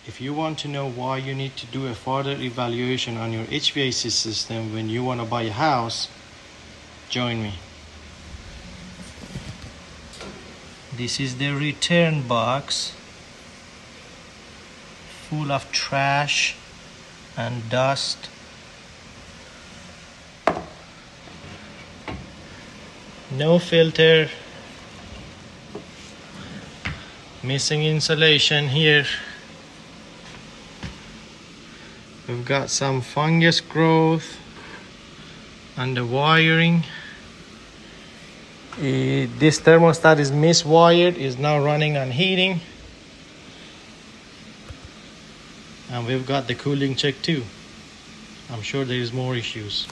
If you want to know why you need to do a further evaluation on your HVAC system when you want to buy a house, join me. This is the return box, full of trash and dust. No filter, missing insulation here. We've got some fungus growth on the wiring. This thermostat is miswired, is now running on heating. And we've got the cooling check too. I'm sure there is more issues.